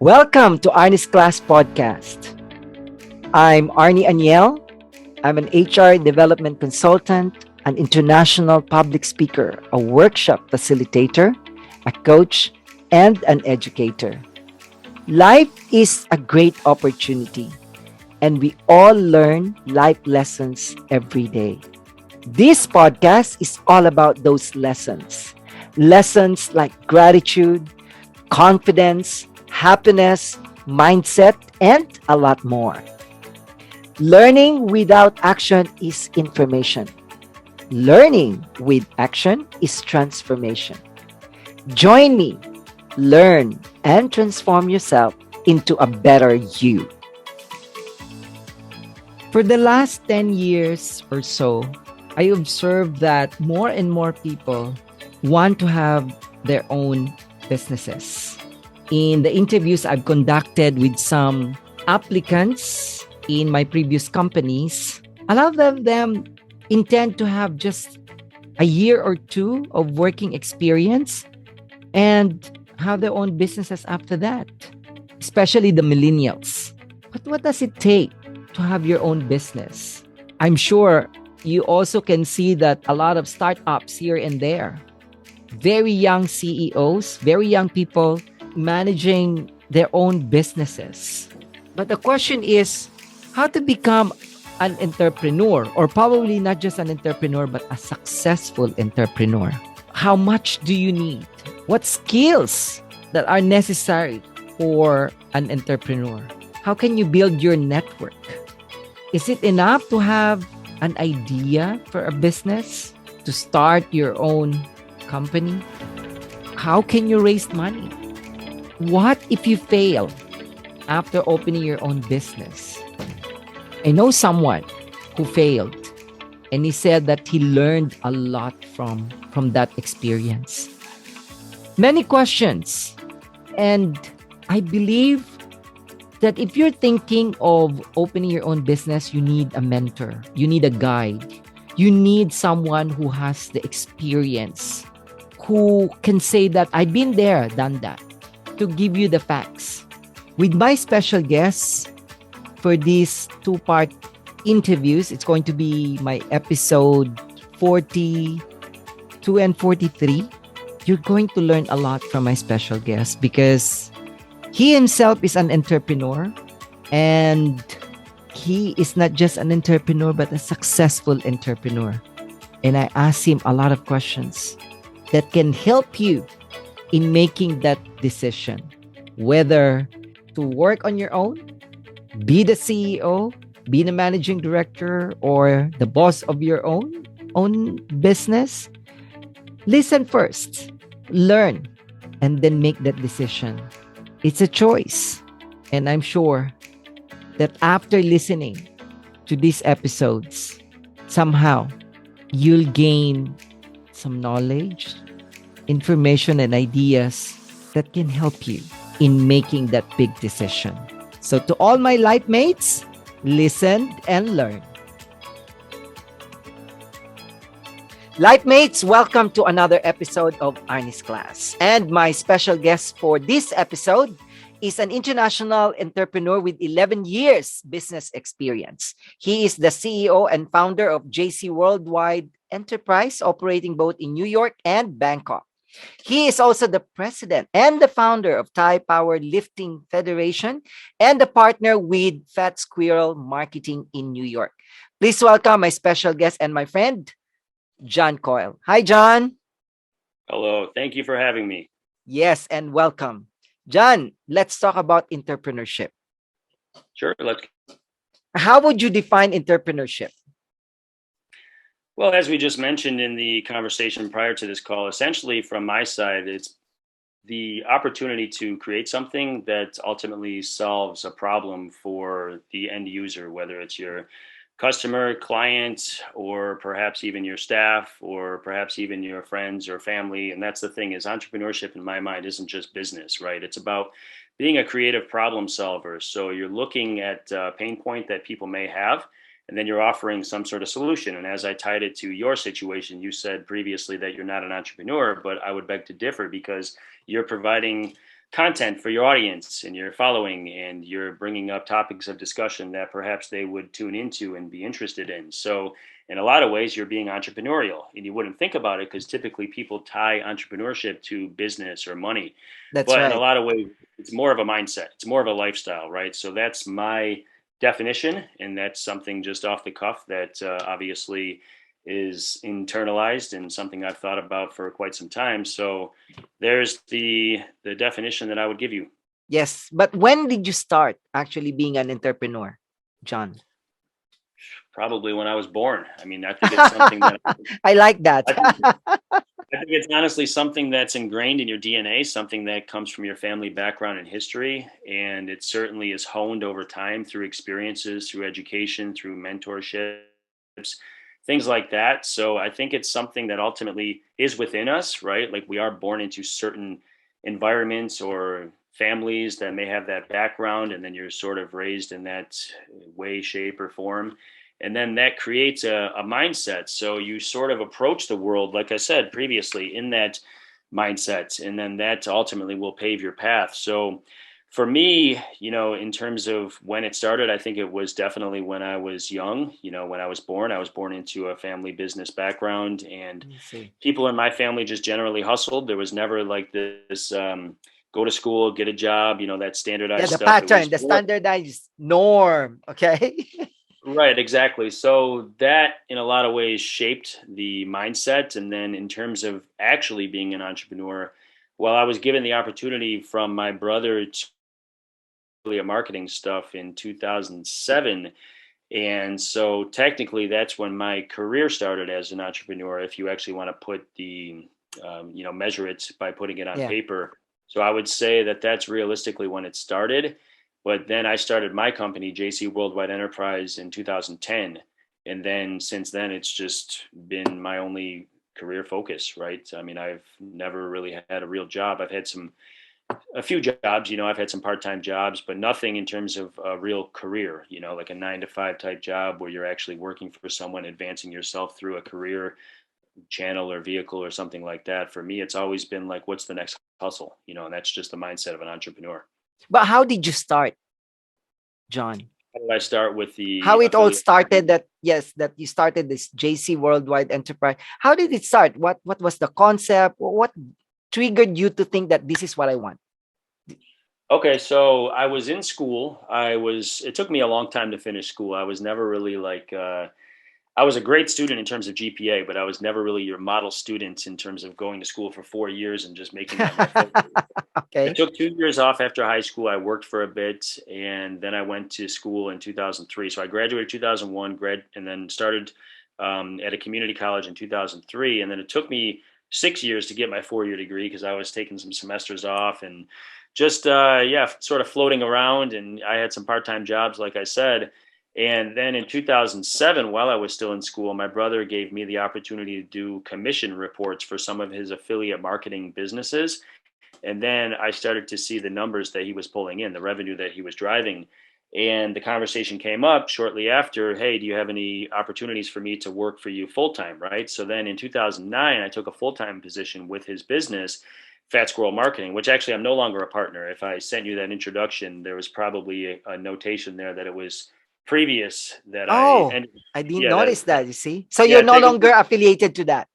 Welcome to Arnie's Class Podcast. I'm Arnie Aniel. I'm an HR development consultant, an international public speaker, a workshop facilitator, a coach, and an educator. Life is a great opportunity, and we all learn life lessons every day. This podcast is all about those lessons. Lessons like gratitude, confidence, happiness, mindset, and a lot more. Learning without action is information. Learning with action is transformation. Join me, learn, and transform yourself into a better you. For the last 10 years or so, I observed that more and more people want to have their own businesses. In the interviews I've conducted with some applicants in my previous companies, a lot of them intend to have just a year or two of working experience and have their own businesses after that, especially the millennials. But what does it take to have your own business? I'm sure you also can see that a lot of startups here and there, very young CEOs, very young people managing their own businesses. But the question is how to become an entrepreneur, or probably not just an entrepreneur, but a successful entrepreneur. How much do you need? What skills that are necessary for an entrepreneur? How can you build your network? Is it enough to have an idea for a business, to start your own company? How can you raise money? What if you fail after opening your own business? I know someone who failed, and he said that he learned a lot from that experience. Many questions, and I believe that if you're thinking of opening your own business, you need a mentor, you need a guide, you need someone who has the experience, who can say that I've been there, done that, to give you the facts. With my special guests for these two-part interviews, it's going to be my episode 42 and 43. You're going to learn a lot from my special guest because he himself is an entrepreneur, and he is not just an entrepreneur, but a successful entrepreneur. And I asked him a lot of questions that can help you in making that decision, whether to work on your own, be the CEO, be the managing director, or the boss of your own business. Listen first, learn, and then make that decision. It's a choice. And I'm sure that after listening to these episodes, somehow you'll gain some knowledge, information, and ideas that can help you in making that big decision. So to all my life mates, listen and learn. Life mates, welcome to another episode of Arnie's Class. And my special guest for this episode is an international entrepreneur with 11 years business experience. He is the CEO and founder of JC Worldwide Enterprise, operating both in New York and Bangkok. He is also the president and the founder of Thai Powerlifting Federation and a partner with Fat Squirrel Marketing in New York. Please welcome my special guest and my friend, John Coyle. Hi, John. Hello. Thank you for having me. Yes, and welcome. John, let's talk about entrepreneurship. Sure. How would you define entrepreneurship? Well, as we just mentioned in the conversation prior to this call, essentially from my side, it's the opportunity to create something that ultimately solves a problem for the end user, whether it's your customer, client, or perhaps even your staff, or perhaps even your friends or family. And that's the thing, is entrepreneurship in my mind isn't just business, right? It's about being a creative problem solver. So you're looking at a pain point that people may have, and then you're offering some sort of solution. And as I tied it to your situation, you said previously that you're not an entrepreneur, but I would beg to differ because you're providing content for your audience and your following, and you're bringing up topics of discussion that perhaps they would tune into and be interested in. So in a lot of ways you're being entrepreneurial, and you wouldn't think about it because typically people tie entrepreneurship to business or money, That's but in a right. lot of ways it's more of a mindset, it's more of a lifestyle, right? So that's my definition, and that's something just off the cuff that obviously is internalized and something I've thought about for quite some time. So there's the definition that I would give you. Yes. But when did you start actually being an entrepreneur, John? Probably when I was born. I mean, I think it's something that I like that. I think I think it's honestly something that's ingrained in your DNA, something that comes from your family background and history, and it certainly is honed over time through experiences, through education, through mentorships, things like that. So I think it's something that ultimately is within us, right? Like we are born into certain environments or families that may have that background, and then you're sort of raised in that way, shape, or form. And then that creates a mindset. So you sort of approach the world, like I said previously, in that mindset. And then that ultimately will pave your path. So for me, in terms of when it started, I think it was definitely when I was young. When I was born into a family business background, and I see. people in my family just generally hustled. There was never like this go to school, get a job, that Yeah, standardized the stuff. It pattern, was the more. standardized norm. Okay. Right, exactly. So that in a lot of ways shaped the mindset. And then in terms of actually being an entrepreneur, well, I was given the opportunity from my brother to affiliate marketing stuff in 2007. And so technically that's when my career started as an entrepreneur, if you actually want to put measure it by putting it on Yeah. paper. So I would say that that's realistically when it started. But then I started my company, JC Worldwide Enterprise, in 2010. And then since then, it's just been my only career focus, right? I mean, I've never really had a real job. I've had a few jobs. I've had some part-time jobs, but nothing in terms of a real career, like a 9 to 5 type job where you're actually working for someone, advancing yourself through a career channel or vehicle or something like that. For me, it's always been like, what's the next hustle? And that's just the mindset of an entrepreneur. But how did you start, John? How did I start with the How it all affiliate started, marketing? that yes, that you started this JC Worldwide Enterprise. How did it start? What was the concept? What triggered you to think that this is what I want? Okay, so I was in school. It took me a long time to finish school. I was never really like, I was a great student in terms of GPA, but I was never really your model student in terms of going to school for 4 years and just making that my focus. I Okay. took 2 years off after high school. I worked for a bit, and then I went to school in 2003. So I graduated 2001, and then started at a community college in 2003. And then it took me 6 years to get my 4 year degree because I was taking some semesters off and just, sort of floating around. And I had some part time jobs, like I said. And then in 2007, while I was still in school, my brother gave me the opportunity to do commission reports for some of his affiliate marketing businesses. And then I started to see the numbers that he was pulling in, the revenue that he was driving. And the conversation came up shortly after, hey, do you have any opportunities for me to work for you full time? Right. So then in 2009, I took a full time position with his business, Fat Squirrel Marketing, which actually I'm no longer a partner. If I sent you that introduction, there was probably a notation there that it was previous that I Oh, ended. I didn't Yeah, that, notice that. You see, so you're yeah, no take a longer affiliated to that.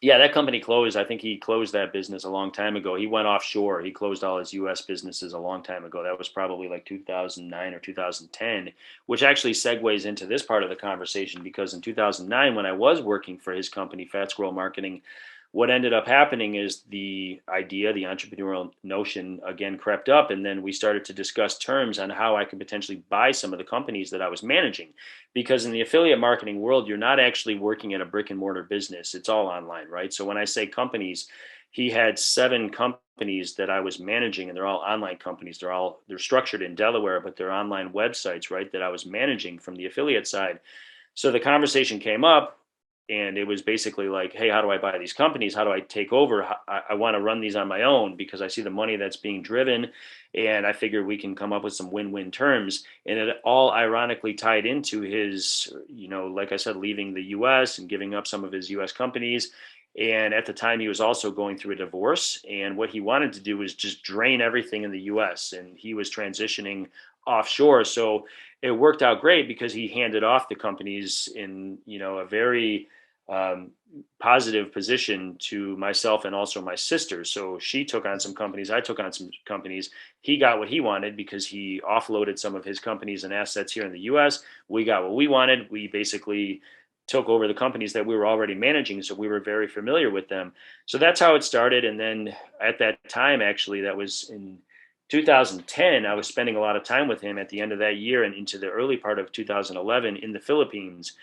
yeah, that company closed. I think he closed that business a long time ago. He went offshore. He closed all his US businesses a long time ago. That was probably like 2009 or 2010, which actually segues into this part of the conversation because in 2009, when I was working for his company, Fat Squirrel Marketing, what ended up happening is the idea, the entrepreneurial notion again crept up. And then we started to discuss terms on how I could potentially buy some of the companies that I was managing because in the affiliate marketing world you're not actually working at a brick and mortar business, it's all online, right? So when I say companies, he had 7 companies that I was managing, and they're all online companies. They're structured in Delaware, but they're online websites, right, that I was managing from the affiliate side. So the conversation came up, and it was basically like, hey, how do I buy these companies? How do I take over? I want to run these on my own because I see the money that's being driven, and I figure we can come up with some win-win terms. And it all ironically tied into his, like I said, leaving the U.S. and giving up some of his U.S. companies. And at the time, he was also going through a divorce. And what he wanted to do was just drain everything in the US. And he was transitioning offshore. So it worked out great because he handed off the companies in, a very um, positive position to myself and also my sister. So she took on some companies, I took on some companies. He got what he wanted because he offloaded some of his companies and assets here in the US. We got what we wanted. We basically took over the companies that we were already managing. So we were very familiar with them. So that's how it started. And then at that time, actually, that was in 2010, I was spending a lot of time with him at the end of that year and into the early part of 2011 in the Philippines.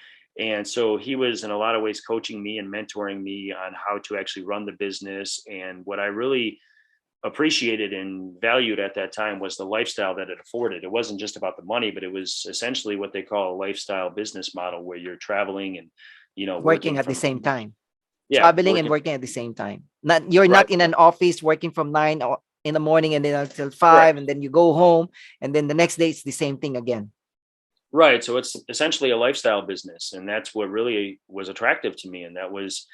And so he was in a lot of ways coaching me and mentoring me on how to actually run the business. And what I really appreciated and valued at that time was the lifestyle that it afforded. It wasn't just about the money, but it was essentially what they call a lifestyle business model where you're traveling and, Working working at the from, same time, yeah, traveling and working, working at the same time. Not you're right. not in an office working from 9 in the morning and then until 5, Correct. and then you go home, and then the next day it's the same thing again. Right. So it's essentially a lifestyle business. And that's what really was attractive to me. And that was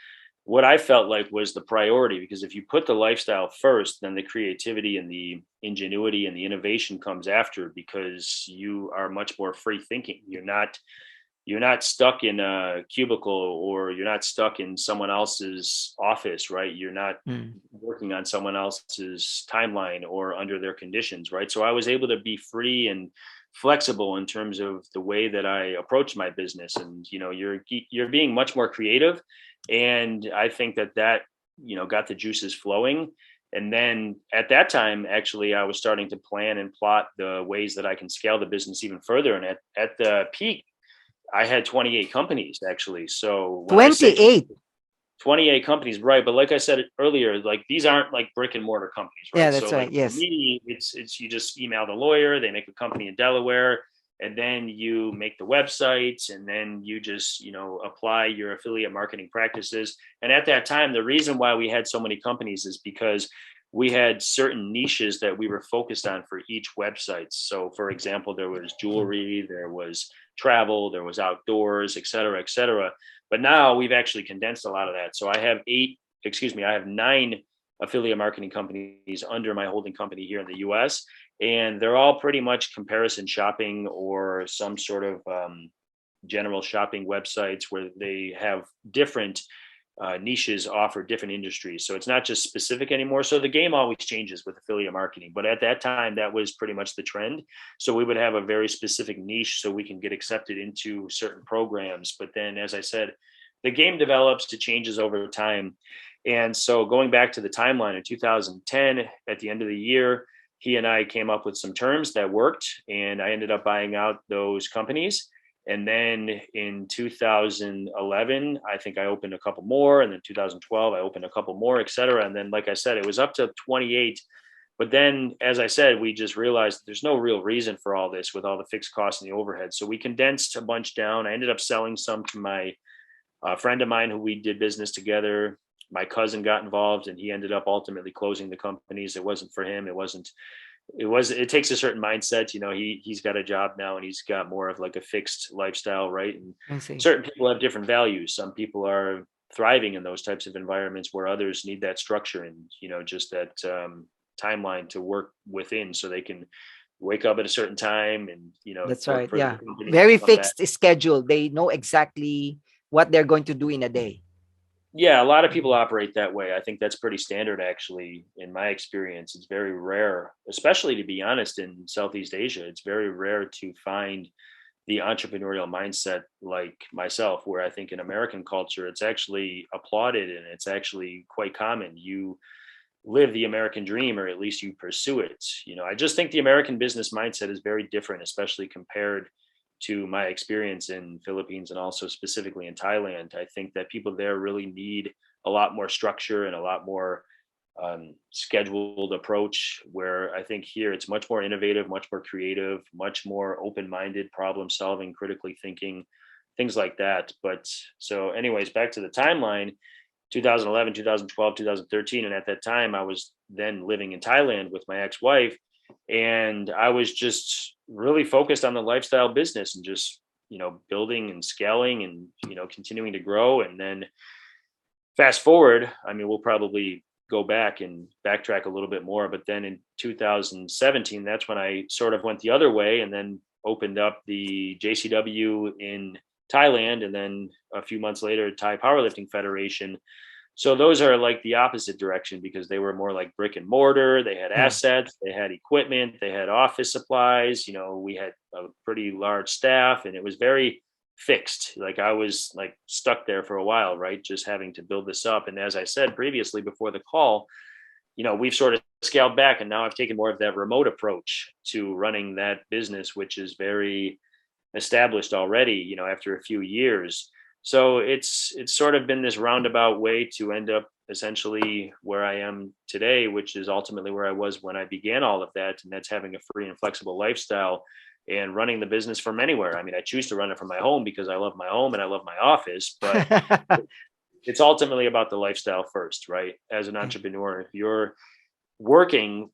what I felt like was the priority, because if you put the lifestyle first, then the creativity and the ingenuity and the innovation comes after, because you are much more free thinking. You're not stuck in a cubicle, or you're not stuck in someone else's office, right? You're not Mm. working on someone else's timeline or under their conditions, right? So I was able to be free and flexible in terms of the way that I approach my business. And you're being much more creative, and I think that got the juices flowing. And then at that time, actually, I was starting to plan and plot the ways that I can scale the business even further. And at the peak, I had 28 companies actually. So when I say 28. 28 companies, right? But like I said earlier, like these aren't like brick and mortar companies, Yeah, right? that's So like right. for Yes. me, it's you just email the lawyer, they make a company in Delaware, and then you make the websites, and then you just apply your affiliate marketing practices. And at that time, the reason why we had so many companies is because we had certain niches that we were focused on for each website. So for example, there was Mm. jewelry, there was travel, there was outdoors, et cetera, et cetera. But now we've actually condensed a lot of that. So I have 9 affiliate marketing companies under my holding company here in the US. And they're all pretty much comparison shopping or some sort of general shopping websites where they have different niches offer different industries. So it's not just specific anymore. So the game always changes with affiliate marketing. But at that time, that was pretty much the trend. So we would have a very specific niche so we can get accepted into certain programs. But then, as I said, the game develops, it changes over time. And so going back to the timeline in 2010, at the end of the year, he and I came up with some terms that worked, and I ended up buying out those companies. And then in 2011, I think I opened a couple more. And then 2012, I opened a couple more, et cetera. And then, like I said, it was up to 28. But then, as I said, we just realized there's no real reason for all this with all the fixed costs and the overhead. So we condensed a bunch down. I ended up selling some to my friend of mine who we did business together. My cousin got involved, and he ended up ultimately closing the companies. It wasn't for him. It takes a certain mindset. He's got a job now, and he's got more of like a fixed lifestyle, right? And I see. certain people have different values. Some people are thriving in those types of environments, where others need that structure and just that timeline to work within, so they can wake up at a certain time and That's work right. for the Yeah. company, Very come back. fixed schedule. They know exactly what they're going to do in a day. Yeah, a lot of people operate that way. I think that's pretty standard, actually, in my experience. It's very rare, especially to be honest, in Southeast Asia. It's very rare to find the entrepreneurial mindset like myself, where I think in American culture, it's actually applauded and it's actually quite common. You live the American dream, or at least you pursue it. I just think the American business mindset is very different, especially compared to my experience in Philippines and also specifically in Thailand. I think that people there really need a lot more structure and a lot more scheduled approach, where I think here it's much more innovative, much more creative, much more open-minded, problem solving, critically thinking, things like that. But so anyways, back to the timeline, 2011, 2012, 2013. And at that time, I was then living in Thailand with my ex wife. And I was just really focused on the lifestyle business and just, building and scaling and, continuing to grow. And then Fast forward, I mean, we'll probably go back and backtrack a little bit more, but then in 2017, that's when I sort of went the other way and then opened up the JCW in Thailand, and then a few months later, Thai Powerlifting Federation. So those are like the opposite direction because they were more like brick and mortar. They had Yeah. assets, they had equipment, they had office supplies. You know, we had a pretty large staff, and it was very fixed. Like I was like stuck there for a while, right? Just having to build this up. And as I said previously before the call, you know, we've sort of scaled back, and now I've taken more of that remote approach to running that business, which is very established already, you know, after a few years. So it's sort of been this roundabout way to end up essentially where I am today, which is ultimately where I was when I began all of that, and that's having a free and flexible lifestyle and running the business from anywhere. I mean, I choose to run it from my home because I love my home and I love my office, but it's ultimately about the lifestyle first, right? As an entrepreneur, if you're working,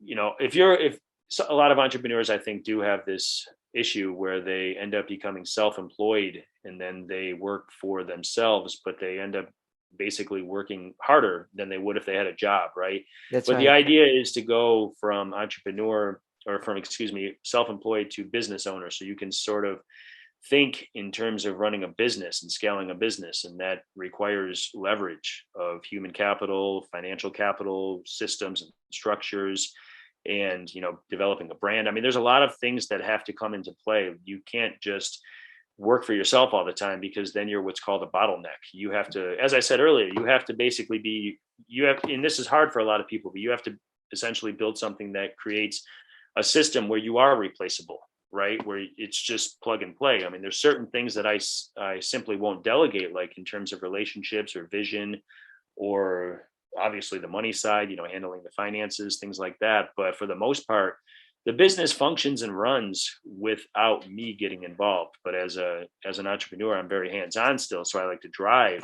you know, if so a lot of entrepreneurs, I think, do have this issue where they end up becoming self-employed and then they work for themselves, but they end up basically working harder than they would if they had a job, right? That's But the right. idea is to go from entrepreneur or from, excuse me, self-employed to business owner. So you can sort of think in terms of running a business and scaling a business, and that requires leverage of human capital, financial capital, systems and structures, and, you know, developing a brand. I mean, there's a lot of things that have to come into play. You can't just work for yourself all the time, because then you're what's called a bottleneck. You have to, as I said earlier, you have to basically be, you have, and this is hard for a lot of people, but you have to essentially build something that creates a system where you are replaceable, right? Where it's just plug and play. I mean, there's certain things that I simply won't delegate, like in terms of relationships or vision, or obviously the money side, you know, handling the finances, things like that. But for the most part, the business functions and runs without me getting involved. But as an entrepreneur, I'm very hands-on still, so I like to drive.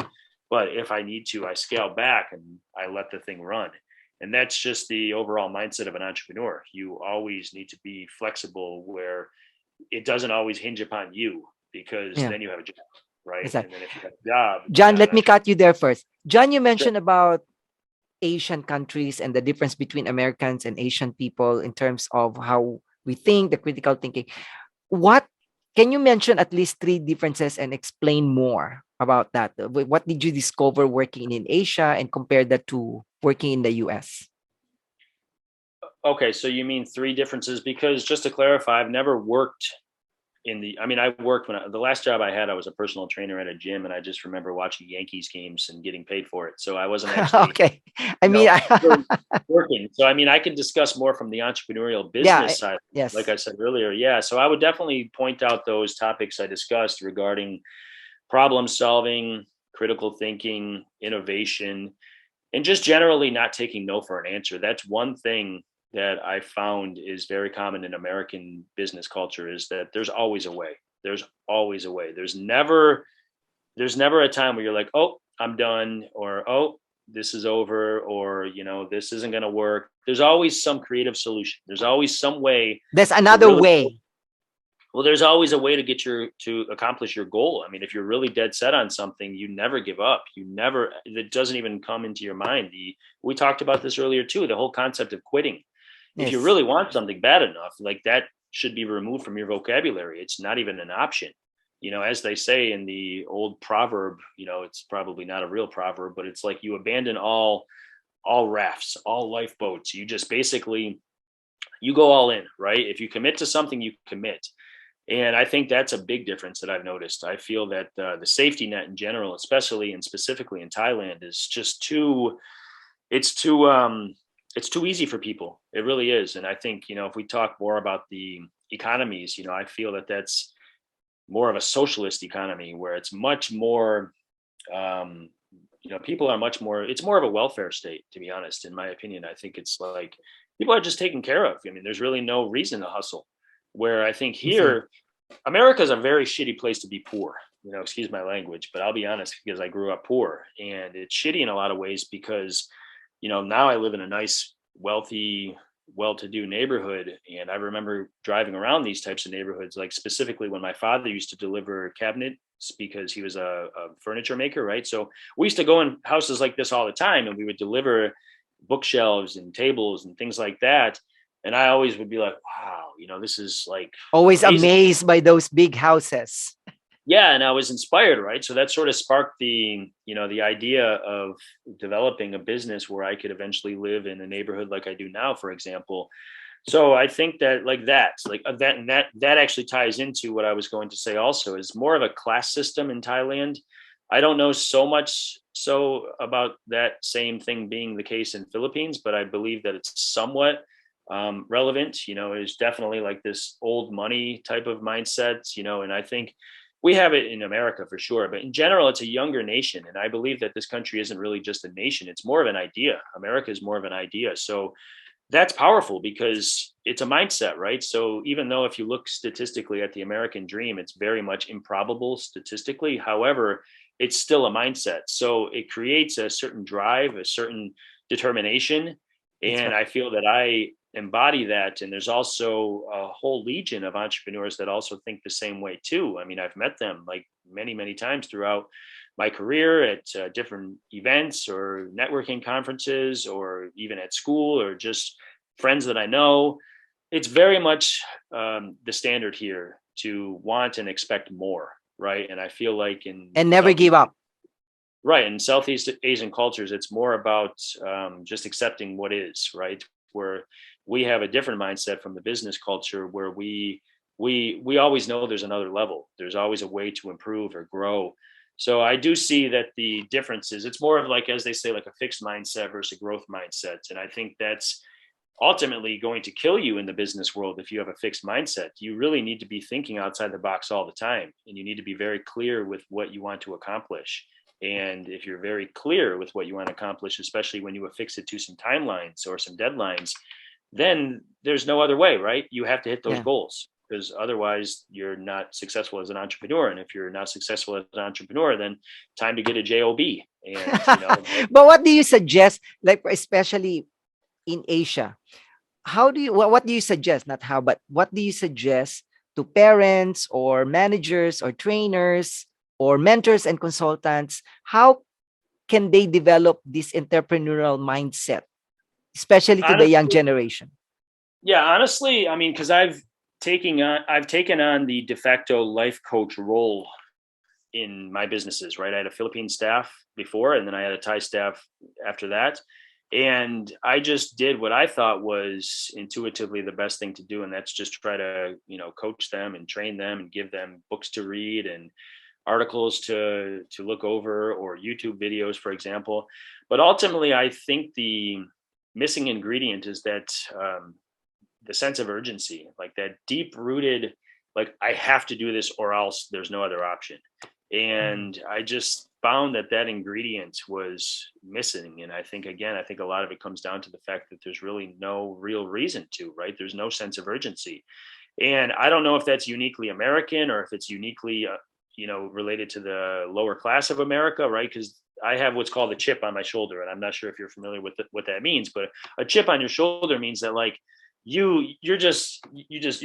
But if I need to, I scale back and I let the thing run. And that's just the overall mindset of an entrepreneur. You always need to be flexible, where it doesn't always hinge upon you, because Yeah. then you have a job, right? And Exactly. then if you have a job, you John, got an let me entrepreneur. cut you there first. John, you Sure. mentioned about Asian countries and the difference between Americans and Asian people in terms of how we think, the critical thinking. What can you mention at least three differences and explain more about that? What did you discover working in Asia and compare that to working in the US? Okay, so you mean three differences? Because just to clarify, I've never worked I mean, I worked the last job I had, I was a personal trainer at a gym, and I just remember watching Yankees games and getting paid for it. So I wasn't actually, Okay. I you mean, know, really working. So, I mean, I can discuss more from the entrepreneurial yeah, business side. Like yes. I said earlier, yeah. So I would definitely point out those topics I discussed regarding problem solving, critical thinking, innovation, and just generally not taking no for an answer. That's one thing that I found is very common in American business culture, is that there's always a way. There's always a way. There's never a time where you're like, "Oh, I'm done," or "Oh, this is over," or, you know, "This isn't going to work." There's always some creative solution. There's always some way There's to another really, way. well, there's always a way to to accomplish your goal. I mean, if you're really dead set on something, you never give up. You never, it doesn't even come into your mind. We talked about this earlier too, the whole concept of quitting. If you Yes. really want something bad enough, like, that should be removed from your vocabulary. It's not even an option. You know, as they say in the old proverb, you know, it's probably not a real proverb, but it's like, you abandon all rafts, all lifeboats. You just basically, you go all in, right? If you commit to something, you commit. And I think that's a big difference that I've noticed. I feel that the safety net in general, especially and specifically in Thailand, is just it's too it's too easy for people. It really is. And I think, you know, if we talk more about the economies, you know, I feel that that's more of a socialist economy, where it's much more, um, you know, people are much more, it's more of a welfare state, to be honest. In my opinion, I think it's like people are just taken care of. I mean, there's really no reason to hustle. Where I think I see. here, America is a very shitty place to be poor. You know, excuse my language, but I'll be honest, because I grew up poor, and it's shitty in a lot of ways, because, you know, now I live in a nice, wealthy, well-to-do neighborhood. And I remember driving around these types of neighborhoods, like specifically when my father used to deliver cabinets because he was a furniture maker, right? So we used to go in houses like this all the time, and we would deliver bookshelves and tables and things like that. And I always would be like, wow, this is like Always amazing. amazed by those big houses. Yeah, and I was inspired, right? So that sort of sparked the idea of developing a business where I could eventually live in a neighborhood like I do now, for example. So I think that that actually ties into what I was going to say also, is more of a class system in Thailand. I don't know so much so about that same thing being the case in Philippines, but I believe that it's somewhat relevant. It's definitely like this old money type of mindset, and I think we have it in America for sure, but in general, it's a younger nation. And I believe that this country isn't really just a nation. It's more of an idea. America is more of an idea. So that's powerful because it's a mindset, right? So even though if you look statistically at the American dream, it's very much improbable statistically. However, it's still a mindset. So it creates a certain drive, a certain determination. That's And right. I feel that I embody that. And there's also a whole legion of entrepreneurs that also think the same way too. I mean, I've met them like many, many times throughout my career at different events or networking conferences, or even at school, or just friends that I know. It's very much the standard here to want and expect more, right? And I feel like in And never give Southeast, up. right, in Southeast Asian cultures, it's more about just accepting what is, right? Where we have a different mindset from the business culture, where we always know there's another level. There's always a way to improve or grow. So I do see that the difference is, it's more of like, as they say, like a fixed mindset versus a growth mindset. And I think that's ultimately going to kill you in the business world if you have a fixed mindset. You really need to be thinking outside the box all the time, and you need to be very clear with what you want to accomplish. And if you're very clear with what you want to accomplish, especially when you affix it to some timelines or some deadlines, then there's no other way, right? You have to hit those Yeah. goals, because otherwise you're not successful as an entrepreneur. And if you're not successful as an entrepreneur, then time to get a job. And But what do you suggest, like especially in Asia? How do you what do you suggest? Not how, but what do you suggest to parents or managers or trainers or mentors and consultants? How can they develop this entrepreneurial mindset, especially to the young honestly, generation? yeah, honestly, I mean, because I've taken on the de facto life coach role in my businesses, right? I had a Philippine staff before, and then I had a Thai staff after that. And I just did what I thought was intuitively the best thing to do. And that's just try to, coach them and train them and give them books to read and articles to look over, or YouTube videos, for example. But ultimately, I think the missing ingredient is that the sense of urgency, like that deep rooted, like I have to do this or else there's no other option. Mm. And I just found that that ingredient was missing. And I think a lot of it comes down to the fact that there's really no real reason to, right? There's no sense of urgency. And I don't know if that's uniquely American, or if it's uniquely, related to the lower class of America, right? Because I have what's called a chip on my shoulder, and I'm not sure if you're familiar with what that means, but a chip on your shoulder means that like you're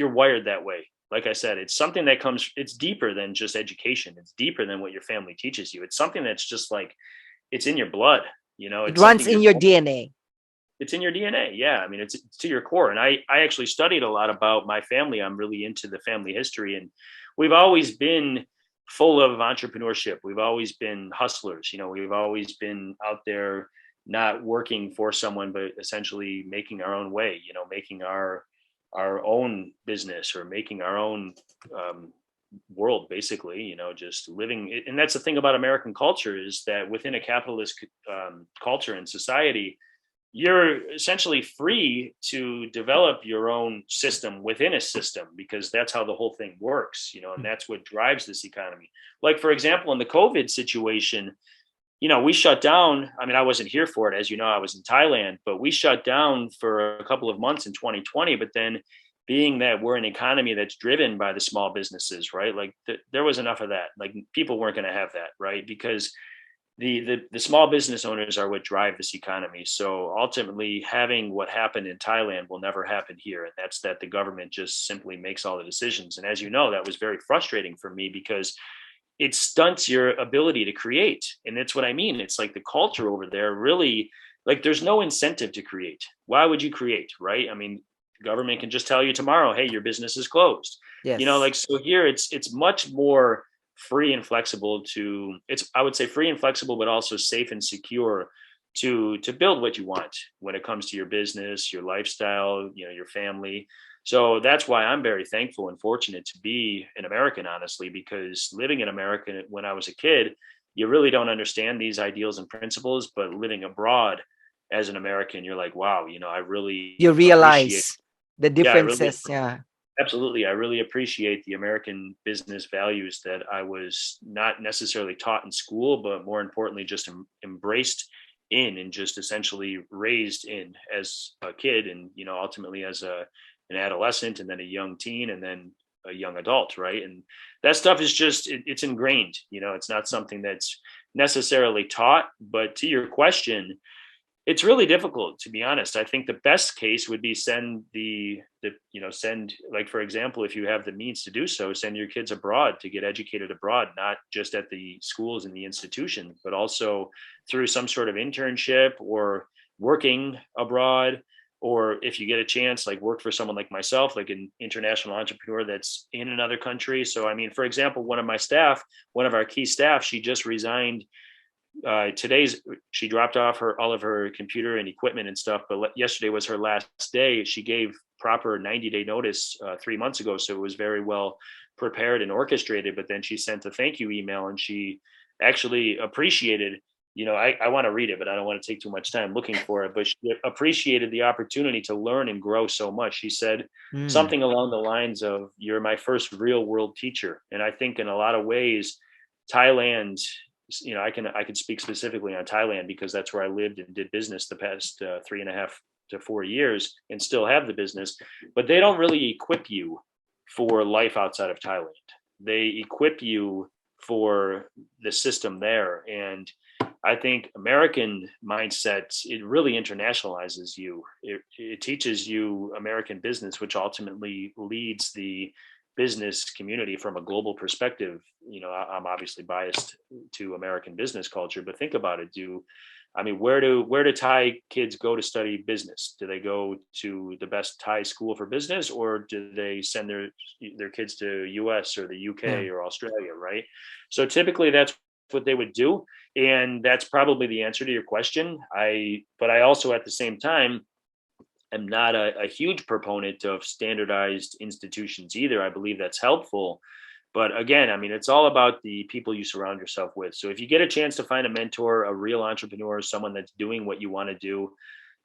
wired that way. Like I said, it's something that comes, it's deeper than just education. It's deeper than what your family teaches you. It's something that's just like, it's in your blood. It It's runs something in you're your DNA. it's in your DNA. Yeah. I mean, it's to your core. And I actually studied a lot about my family. I'm really into the family history, and we've always been full of entrepreneurship. We've always been hustlers. We've always been out there, not working for someone, but essentially making our own way, making our own business, or making our own um, world, basically, just living. And that's the thing about American culture, is that within a capitalist culture and society, you're essentially free to develop your own system within a system, because that's how the whole thing works, and that's what drives this economy. Like, for example, in the COVID situation, we shut down. I mean, I wasn't here for it, as you know, I was in Thailand, but we shut down for a couple of months in 2020. But then, being that we're an economy that's driven by the small businesses, right? Like there was enough of that. Like people weren't going to have that, right? Because the small business owners are what drive this economy. So ultimately, having what happened in Thailand will never happen here, and that's that the government just simply makes all the decisions. And as you know, that was very frustrating for me because it stunts your ability to create. And that's what I mean. It's like the culture over there really, like, there's no incentive to create. Why would you create, right? I mean, the government can just tell you tomorrow, hey, your business is closed. Yes. Like, so here it's much more free and flexible to, it's, I would say, free and flexible, but also safe and secure to build what you want when it comes to your business, your lifestyle, your family. So that's why I'm very thankful and fortunate to be an American, honestly, because living in America when I was a kid, you really don't understand these ideals and principles. But living abroad as an American, you're like, wow, I really You appreciate, realize the yeah, I really, differences. Yeah. absolutely, I really appreciate the American business values that I was not necessarily taught in school, but more importantly, just embraced in and just essentially raised in as a kid, and ultimately as an adolescent, and then a young teen, and then a young adult, right? And that stuff is just it's ingrained. It's not something that's necessarily taught. But to your question, it's really difficult, to be honest. I think the best case would be send, like, for example, if you have the means to do so, send your kids abroad to get educated abroad, not just at the schools and the institutions, but also through some sort of internship or working abroad. Or if you get a chance, like, work for someone like myself, like an international entrepreneur that's in another country. So, I mean, for example, one of our key staff, she just resigned. She dropped off all of her computer and equipment and stuff, but yesterday was her last day. She gave proper 90-day notice 3 months ago, so it was very well prepared and orchestrated. But then she sent a thank you email, and she actually appreciated, I want to read it, but I don't want to take too much time looking for it, but she appreciated the opportunity to learn and grow so much. She said Mm. something along the lines of, you're my first real world teacher. And I think in a lot of ways, Thailand, I can speak specifically on Thailand because that's where I lived and did business the past 3.5 to 4 years, and still have the business. But they don't really equip you for life outside of Thailand. They equip you for the system there. And I think American mindset, it really internationalizes you. It teaches you American business, which ultimately leads the business community from a global perspective. I'm obviously biased to American business culture, but think about it. Where do Thai kids go to study business? Do they go to the best Thai school for business, or do they send their kids to US or the Yeah. UK or Australia, right? So typically that's what they would do. And that's probably the answer to your question. But I also, at the same time, am not a huge proponent of standardized institutions either. I believe that's helpful. But again, I mean, it's all about the people you surround yourself with. So if you get a chance to find a mentor, a real entrepreneur, someone that's doing what you want to do,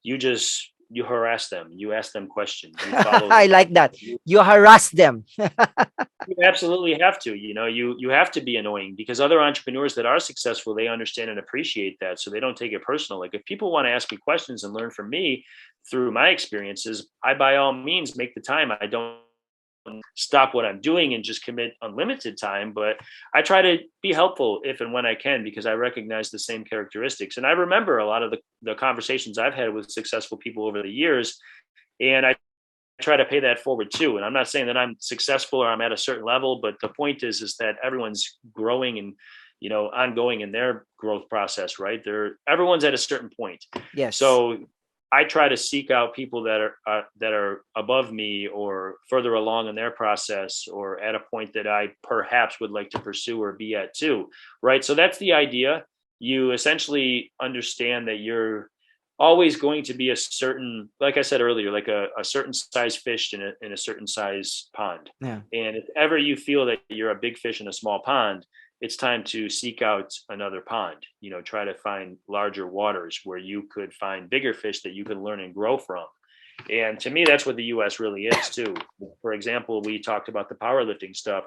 you harass them, you ask them questions, you follow I like that. them. You harass them. You absolutely have to. You have to be annoying, because other entrepreneurs that are successful, they understand and appreciate that, so they don't take it personal. Like, if people want to ask me questions and learn from me through my experiences, I by all means make the time. I don't stop what I'm doing and just commit unlimited time, but I try to be helpful if and when I can, because I recognize the same characteristics. And I remember a lot of the conversations I've had with successful people over the years, and I try to pay that forward too. And I'm not saying that I'm successful or I'm at a certain level, but the point is that everyone's growing and, ongoing in their growth process, right? Everyone's at a certain point. Yes. So I try to seek out people that are above me or further along in their process, or at a point that I perhaps would like to pursue or be at too, right? So that's the idea. You essentially understand that you're always going to be a certain, like I said earlier, like a certain size fish in a certain size pond. Yeah. And if ever you feel that you're a big fish in a small pond, it's time to seek out another pond. Try to find larger waters where you could find bigger fish that you can learn and grow from. And to me, that's what the US really is too. For example, we talked about the powerlifting stuff.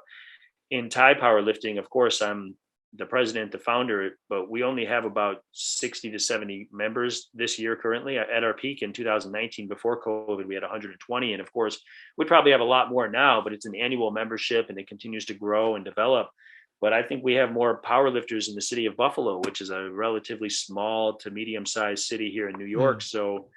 In Thai powerlifting, of course, I'm the president, the founder, but we only have about 60 to 70 members this year currently. At our peak in 2019, before COVID, we had 120. And of course, we probably have a lot more now, but it's an annual membership and it continues to grow and develop. but I think we have more powerlifters in the city of Buffalo, which is a relatively small to medium sized city here in New York. Mm. So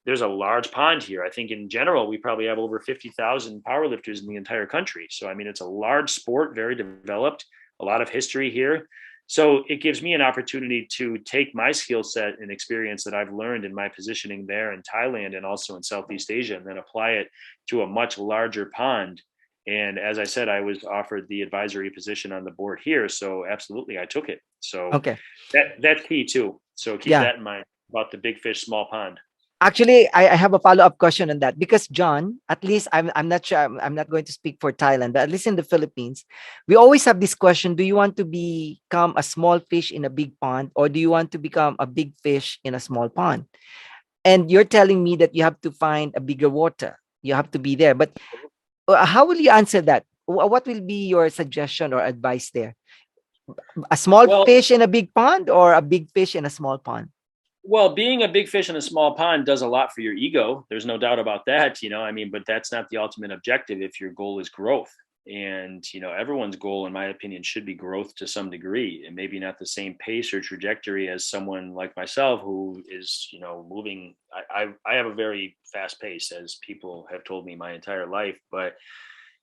there's a large pond here. I think in general, we probably have over 50,000 powerlifters in the entire country. So, I mean, it's a large sport, very developed, a lot of history here. So it gives me an opportunity to take my skill set and experience that I've learned in my positioning there in Thailand and also in Southeast Asia, and then apply it to a much larger pond. And as I said, I was offered the advisory position on the board here. So absolutely, I took it. So Okay. that's key too. So keep Yeah. that in mind about the big fish, small pond. Actually, I have a follow-up question on that because John, at least I'm not sure, I'm not going to speak for Thailand, but at least in the Philippines, we always have this question: do you want to become a small fish in a big pond, or do you want to become a big fish in a small pond? And you're telling me that you have to find a bigger water. You have to be there. But how will you answer that? What will be your suggestion or advice there? A small Well, fish in a big pond or a big fish in a small pond? Well, being a big fish in a small pond does a lot for your ego. There's no doubt about that, I mean, but that's not the ultimate objective if your goal is growth. And, everyone's goal, in my opinion, should be growth to some degree, and maybe not the same pace or trajectory as someone like myself who is, moving. I have a very fast pace, as people have told me my entire life, but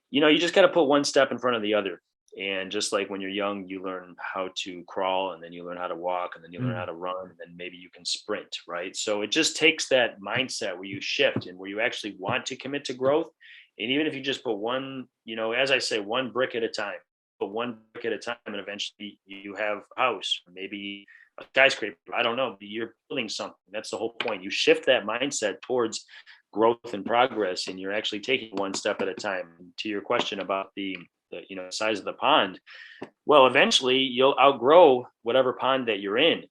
you just got to put one step in front of the other. And just like when you're young, you learn how to crawl, and then you learn how to walk, and then you learn how Mm. to run, and then maybe you can sprint, right? So it just takes that mindset where you shift and where you actually want to commit to growth. And even if you just put one, as I say, one brick at a time, but one brick at a time, and eventually you have a house, maybe a skyscraper. I don't know. You're building something. That's the whole point. You shift that mindset towards growth and progress, and you're actually taking one step at a time. To your question about the size of the pond, well, eventually you'll outgrow whatever pond that you're in.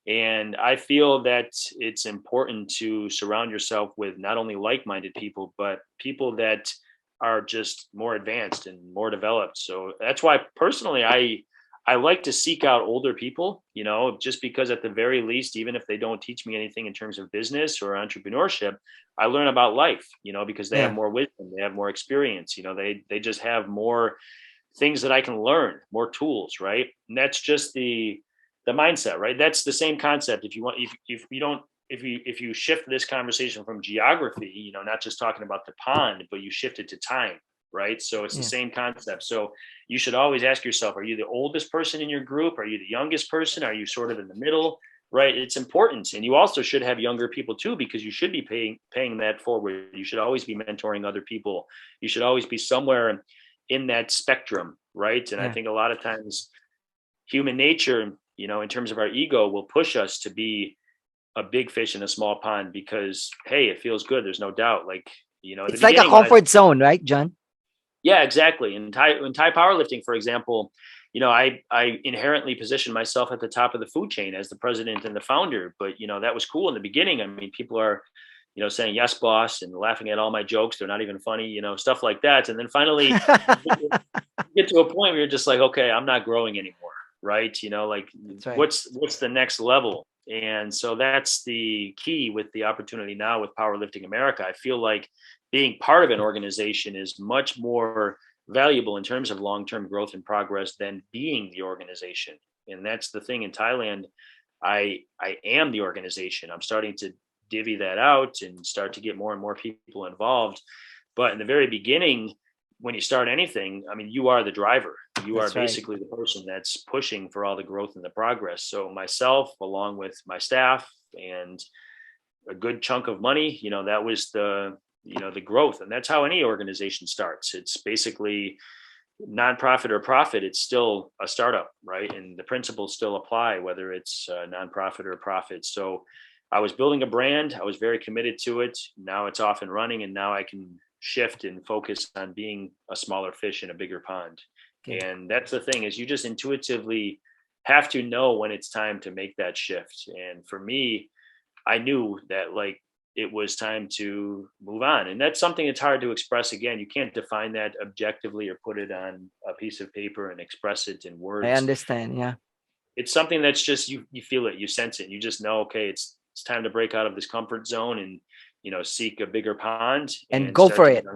And I feel that it's important to surround yourself with not only like-minded people, but people that are just more advanced and more developed. So that's why personally I like to seek out older people, just because at the very least, even if they don't teach me anything in terms of business or entrepreneurship, I learn about life, because they have Yeah. more wisdom, they have more experience, they just have more things that I can learn, more tools, right? And that's just the mindset, right? That's the same concept. If you want, if you don't, if you shift this conversation from geography, not just talking about the pond, but you shift it to time, right? So it's the Yeah. same concept. So you should always ask yourself: are you the oldest person in your group? Are you the youngest person? Are you sort of in the middle? Right? It's important, and you also should have younger people too, because you should be paying that forward. You should always be mentoring other people. You should always be somewhere in that spectrum, right? And I Yeah. think a lot of times human nature, in terms of our ego, will push us to be a big fish in a small pond because, hey, it feels good. There's no doubt. Like, in the It's like a beginning when I, comfort zone, right, John? yeah, exactly. In Thai powerlifting, for example, I inherently position myself at the top of the food chain as the president and the founder. But that was cool in the beginning. I mean, people are, saying yes, boss, and laughing at all my jokes. They're not even funny, stuff like that. And then finally, get to a point where you're just like, okay, I'm not growing anymore, right? Like That's right. what's the next level? And so that's the key with the opportunity now with Powerlifting America. I feel like being part of an organization is much more valuable in terms of long-term growth and progress than being the organization. And that's the thing in Thailand. I am the organization. I'm starting to divvy that out and start to get more and more people involved. But in the very beginning, when you start anything, I mean, you are the driver. You are That's right. basically the person that's pushing for all the growth and the progress. So myself, along with my staff and a good chunk of money, that was the growth. And that's how any organization starts. It's basically nonprofit or profit. It's still a startup, right? And the principles still apply, whether it's nonprofit or profit. So I was building a brand. I was very committed to it. Now it's off and running, and now I can shift and focus on being a smaller fish in a bigger pond. Okay. And that's the thing, is you just intuitively have to know when it's time to make that shift. And for me, I knew that, like, it was time to move on. And that's something that's hard to express. Again, you can't define that objectively or put it on a piece of paper and express it in I words. understand. Yeah. It's something that's just, you feel it, you sense it, you just know, okay, it's time to break out of this comfort zone and seek a bigger pond And and go start for to it. get,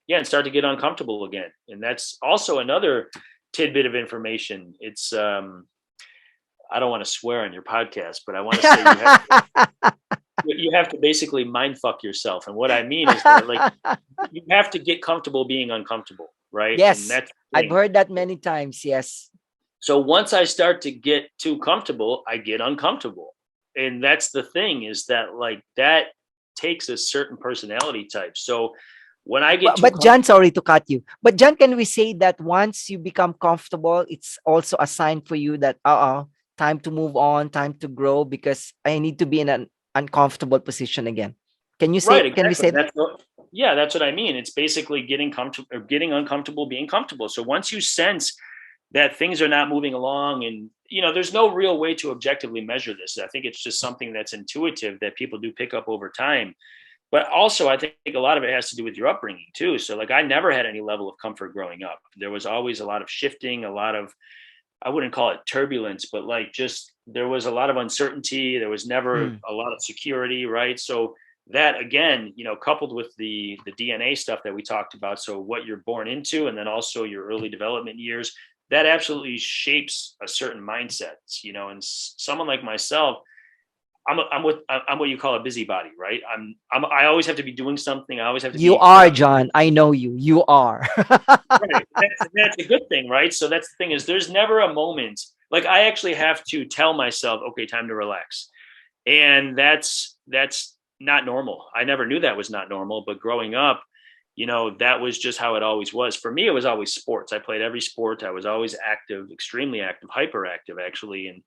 yeah, and start to get uncomfortable again. And that's also another tidbit of information. It's I don't want to swear on your podcast, but I want to say you have to basically mind fuck yourself. And what I mean is that like you have to get comfortable being uncomfortable, right? And Yes, that's the I've thing. heard that many times. Yes. So once I start to get too comfortable, I get uncomfortable. And that's the thing, is that like that takes a certain personality type. So when I get too But John, comfortable, sorry to cut you. But John, can we say that once you become comfortable, it's also a sign for you that time to move on, time to grow because I need to be in an uncomfortable position again. right, Can we exactly. say that? Yeah, that's what I mean. It's basically getting comfortable or getting uncomfortable, being comfortable. So once you sense that things are not moving along, and there's no real way to objectively measure this. I think it's just something that's intuitive that people do pick up over time. But also, I think a lot of it has to do with your upbringing too. So, like, I never had any level of comfort growing up. There was always a lot of shifting, a lot of, I wouldn't call it turbulence, but like just there was a lot of uncertainty. There was never Hmm. a lot of security, right? So that again, coupled with the DNA stuff that we talked about, so what you're born into, and then also your early development years, that absolutely shapes a certain mindset. And someone like myself, I'm what you call a busybody, right? I always have to be doing something. I always have to You be are, productive. John. I know you. You are. Right. That's a good thing, right? So that's the thing, is there's never a moment like I actually have to tell myself, okay, time to relax. And that's not normal. I never knew that was not normal, but growing up, that was just how it always was. For me, it was always sports. I played every sport. I was always active, extremend active, hyperactive actually. And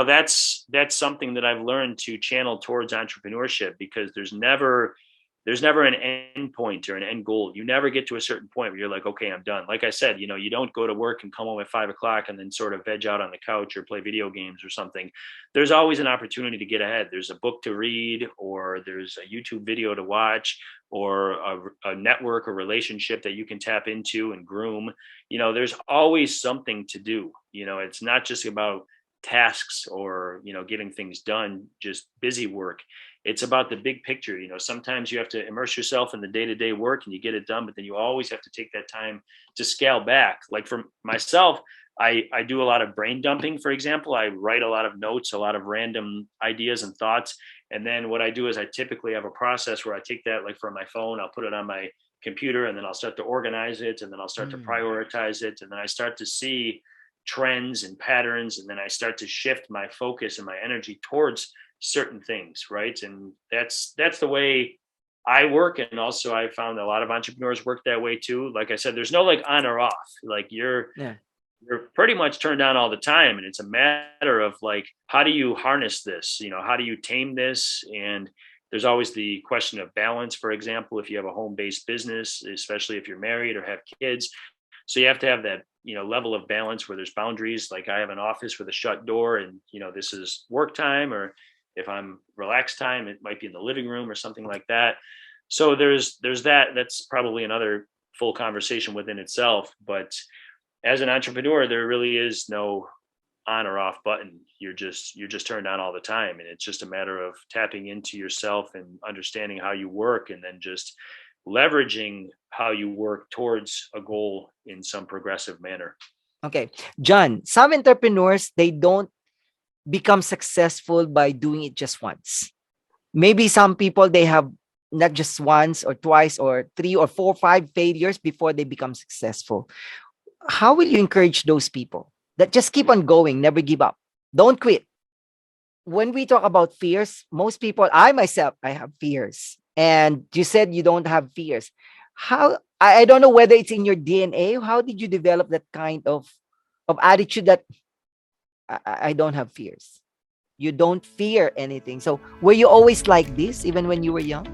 that's something that I've learned to channel towards entrepreneurship, because there's never an end point or an end goal. You never get to a certain point where you're like, okay, I'm done. Like I said, you don't go to work and come home at 5 o'clock and then sort of veg out on the couch or play video games or something. There's always an opportunity to get ahead. There's a book to read, or there's a YouTube video to watch, or a network or relationship that you can tap into and groom. There's always something to do. It's not just about tasks or getting things done, just busy work. It's about the big picture. Sometimes you have to immerse yourself in the day-to-day work and you get it done, but then you always have to take that time to scale back. Like for myself, I do a lot of brain dumping. For example, I write a lot of notes, a lot of random ideas and thoughts. And then what I do is I typically have a process where I take that, like from my phone, I'll put it on my computer, and then I'll start to organize it, and then I'll start to Hmm. prioritize it. And then I start to see trends and patterns. And then I start to shift my focus and my energy towards certain things, right? And that's the way I work. And also I found a lot of entrepreneurs work that way too. Like I said, there's no like on or off. Like Yeah. you're pretty much turned on all the time, and it's a matter of like, how do you harness this? How do you tame this? And there's always the question of balance. For example, if you have a home-based business, especially if you're married or have kids, so you have to have that level of balance where there's boundaries. Like I have an office with a shut door, and this is work time, or if I'm relaxed time, it might be in the living room or something like that. So there's that. That's probably another full conversation within itself. But as an entrepreneur, there really is no on or off button. You're just turned on all the time, and it's just a matter of tapping into yourself and understanding how you work, and then just leveraging how you work towards a goal in some progressive manner. Okay. John, some entrepreneurs, they don't become successful by doing it just once. Maybe some people, they have not just once or twice or three or four, five failures before they become successful. How will you encourage those people that just keep on going, never give up, don't quit? When we talk about fears, most people, I myself, I have fears. And you said you don't have fears. How, I don't know whether it's in your DNA. How did you develop that kind of attitude that I don't have fears? You don't fear anything. So were you always like this even when you were young?